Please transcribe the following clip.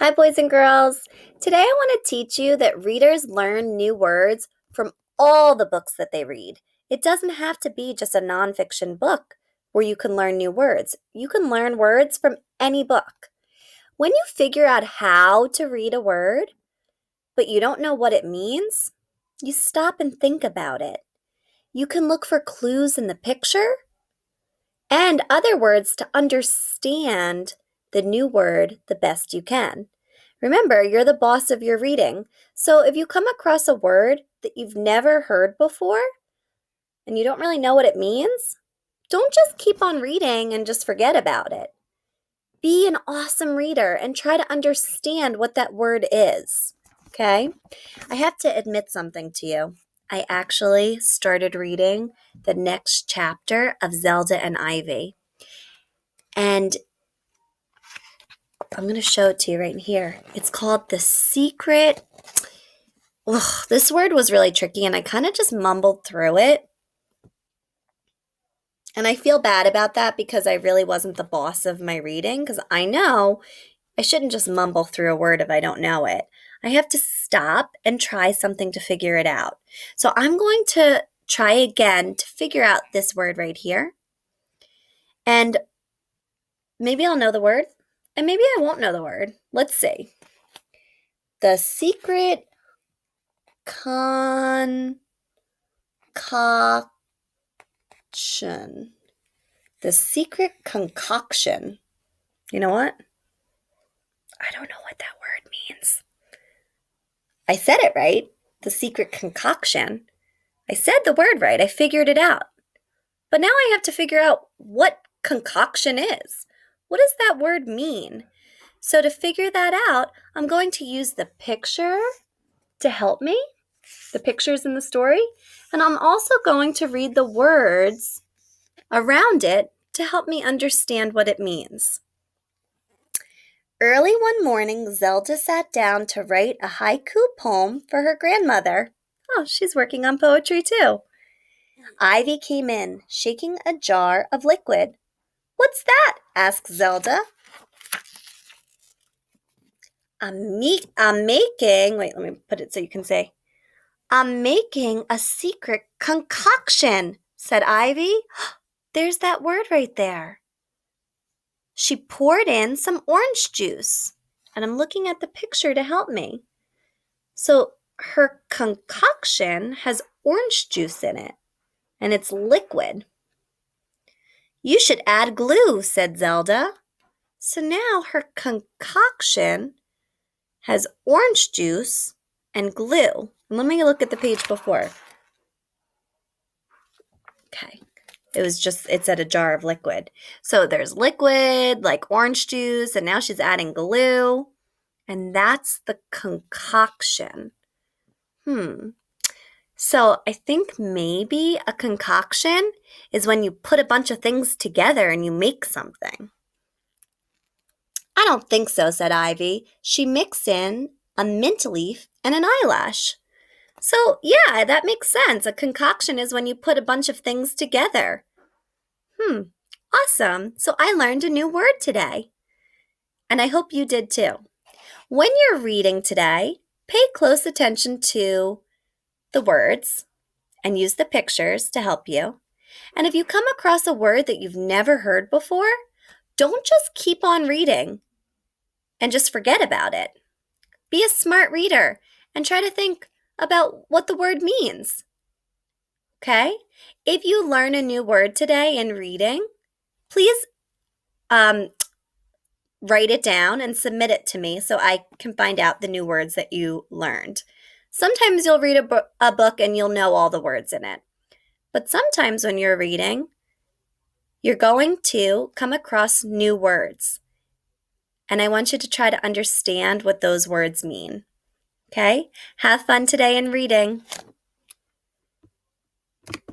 Hi, boys and girls. Today I want to teach you that readers learn new words from all the books that they read. It doesn't have to be just a nonfiction book where you can learn new words. You can learn words from any book. When you figure out how to read a word, but you don't know what it means, you stop and think about it. You can look for clues in the picture and other words to understand the new word the best you can. Remember, you're the boss of your reading. So if you come across a word that you've never heard before and you don't really know what it means, don't just keep on reading and just forget about it. Be an awesome reader and try to understand what that word is. Okay? I have to admit something to you. I actually started reading the next chapter of Zelda and Ivy. And I'm going to show it to you right here. It's called The Secret. Ugh, this word was really tricky, and I kind of just mumbled through it. And I feel bad about that because I really wasn't the boss of my reading, because I know I shouldn't just mumble through a word if I don't know it. I have to stop and try something to figure it out. So I'm going to try again to figure out this word right here. And maybe I'll know the word, and maybe I won't know the word. Let's see. The secret concoction. The secret concoction. You know what? I don't know what that word means. I said it right. The secret concoction. I said the word right. I figured it out. But now I have to figure out what concoction is. What does that word mean? So to figure that out, I'm going to use the picture to help me. The pictures in the story. And I'm also going to read the words around it to help me understand what it means. Early one morning, Zelda sat down to write a haiku poem for her grandmother. Oh, she's working on poetry too. Ivy came in, shaking a jar of liquid. "What's that?" asked Zelda. I'm making, wait, let me put it so you can say. "I'm making a secret concoction," said Ivy. There's that word right there. She poured in some orange juice, and I'm looking at the picture to help me. So her concoction has orange juice in it, and it's liquid. "You should add glue," said Zelda. So now her concoction has orange juice and glue. And let me look at the page before. Okay. It said a jar of liquid. So there's liquid, like orange juice, and now she's adding glue. And that's the concoction. So I think maybe a concoction is when you put a bunch of things together and you make something. "I don't think so," said Ivy. "She mixed in a mint leaf and an eyelash." So yeah, that makes sense. A concoction is when you put a bunch of things together. Awesome. So I learned a new word today. And I hope you did too. When you're reading today, pay close attention to the words and use the pictures to help you. And if you come across a word that you've never heard before, don't just keep on reading and just forget about it. Be a smart reader and try to think about what the word means. Okay? If you learn a new word today in reading, please write it down and submit it to me so I can find out the new words that you learned. Sometimes you'll read a book and you'll know all the words in it. But sometimes when you're reading, you're going to come across new words. And I want you to try to understand what those words mean. Okay? Have fun today in reading.